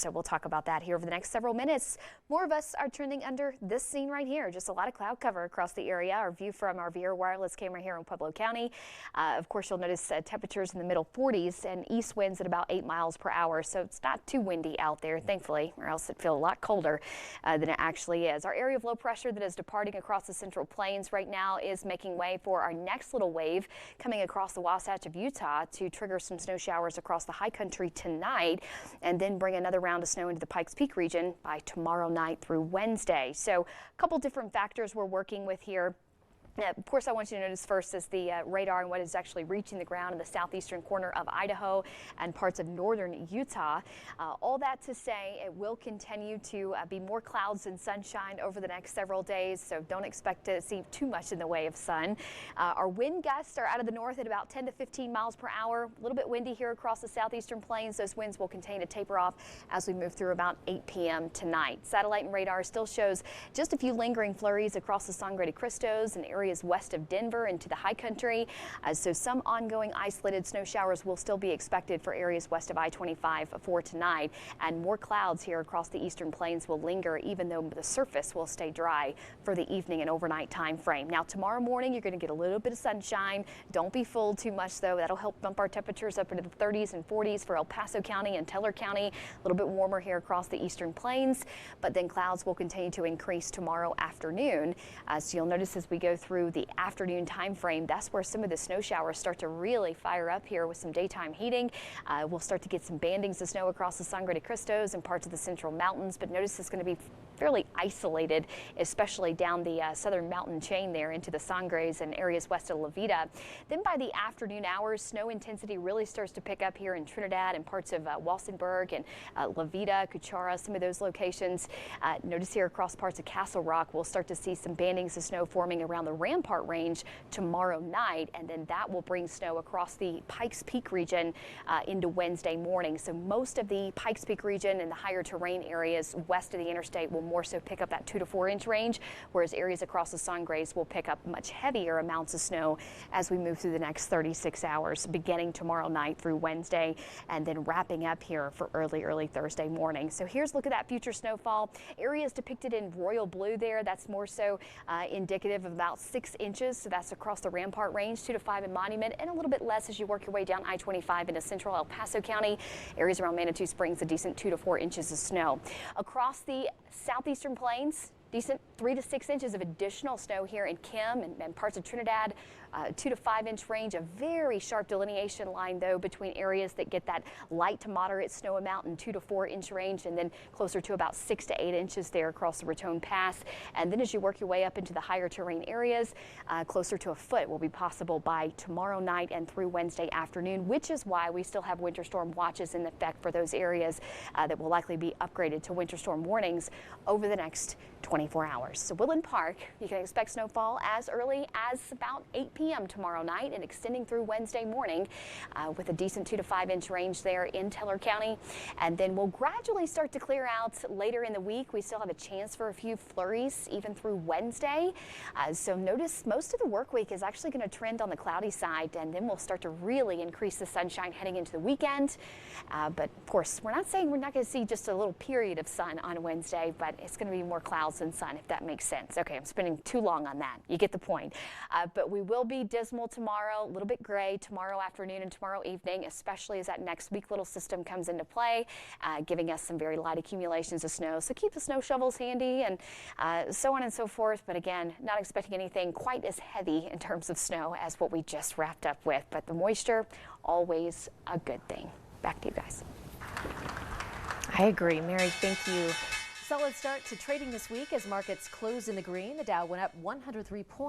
So we'll talk about that here over the next several minutes. More of us are trending under this scene right here. Just a lot of cloud cover across the area. Our view from our VR wireless camera here in Pueblo County. Of course, you'll notice temperatures in the middle 40s and east winds at about 8 miles per hour. So it's not too windy out there, thankfully, or else it'd feel a lot colder than it actually is. Our area of low pressure that is departing across the Central Plains right now is making way for our next little wave coming across the Wasatch of Utah to trigger some snow showers across the high country tonight and then bring another round of snow into the Pikes Peak region by tomorrow night through Wednesday. So a couple different factors we're working with here. Of course, I want you to notice first is the radar and what is actually reaching the ground in the southeastern corner of Idaho and parts of northern Utah. All that to say, it will continue to be more clouds and sunshine over the next several days, so don't expect to see too much in the way of sun. Our wind gusts are out of the north at about 10 to 15 miles per hour. A little bit windy here across the southeastern plains. Those winds will continue to taper off as we move through about 8 p.m. tonight. Satellite and radar still shows just a few lingering flurries across the Sangre de Cristos and areas west of Denver into the high country. So some ongoing isolated snow showers will still be expected for areas west of I-25 for tonight, and more clouds here across the eastern plains will linger even though the surface will stay dry for the evening and overnight time frame. Now tomorrow morning you're going to get a little bit of sunshine. Don't be fooled too much though. That'll help bump our temperatures up into the 30s and 40s for El Paso County and Teller County. A little bit warmer here across the eastern plains, but then clouds will continue to increase tomorrow afternoon. So you'll notice as we go through the afternoon time frame, that's where some of the snow showers start to really fire up here with some daytime heating. We'll start to get some bandings of snow across the Sangre de Cristos and parts of the central mountains, but notice it's going to be fairly isolated, especially down the southern mountain chain there into the Sangres and areas west of La Vida. Then by the afternoon hours, snow intensity really starts to pick up here in Trinidad and parts of Walsenburg and La Vida, Cuchara, some of those locations. Notice here across parts of Castle Rock, we'll start to see some bandings of snow forming around the Rampart Range tomorrow night, and then that will bring snow across the Pikes Peak region into Wednesday morning. So most of the Pikes Peak region and the higher terrain areas west of the interstate will more so pick up that 2 to 4 inch range, whereas areas across the Sangres will pick up much heavier amounts of snow as we move through the next 36 hours, beginning tomorrow night through Wednesday, and then wrapping up here for early Thursday morning. So here's a look at that future snowfall. Areas depicted in royal blue there, that's more so indicative of about 6 inches. So that's across the Rampart Range, 2 to 5 in Monument, and a little bit less as you work your way down I-25 into central El Paso County. Areas around Manitou Springs, a decent 2 to 4 inches of snow. Across the southeastern plains, decent 3 to 6 inches of additional snow here in Kim and parts of Trinidad. 2 to 5 inch range, a very sharp delineation line though between areas that get that light to moderate snow amount in 2 to 4 inch range, and then closer to about 6 to 8 inches there across the Raton Pass. And then as you work your way up into the higher terrain areas, closer to a foot will be possible by tomorrow night and through Wednesday afternoon, which is why we still have winter storm watches in effect for those areas that will likely be upgraded to winter storm warnings over the next 24 hours. So Woodland Park, you can expect snowfall as early as about 8 p.m. tomorrow night and extending through Wednesday morning with a decent 2 to 5 inch range there in Teller County. And then we'll gradually start to clear out later in the week. We still have a chance for a few flurries even through Wednesday. So notice most of the work week is actually going to trend on the cloudy side, and then we'll start to really increase the sunshine heading into the weekend. But of course, we're not saying we're not going to see just a little period of sun on Wednesday, but it's going to be more clouds than sun, if that makes sense. Okay, I'm spending too long on that. You get the point. But we will be dismal tomorrow, a little bit gray tomorrow afternoon and tomorrow evening, especially as that next weak little system comes into play, giving us some very light accumulations of snow. So keep the snow shovels handy and so on and so forth. But again, not expecting anything quite as heavy in terms of snow as what we just wrapped up with. But the moisture, always a good thing. Back to you guys. I agree, Mary. Thank you. Solid start to trading this week as markets close in the green. The Dow went up 103 points.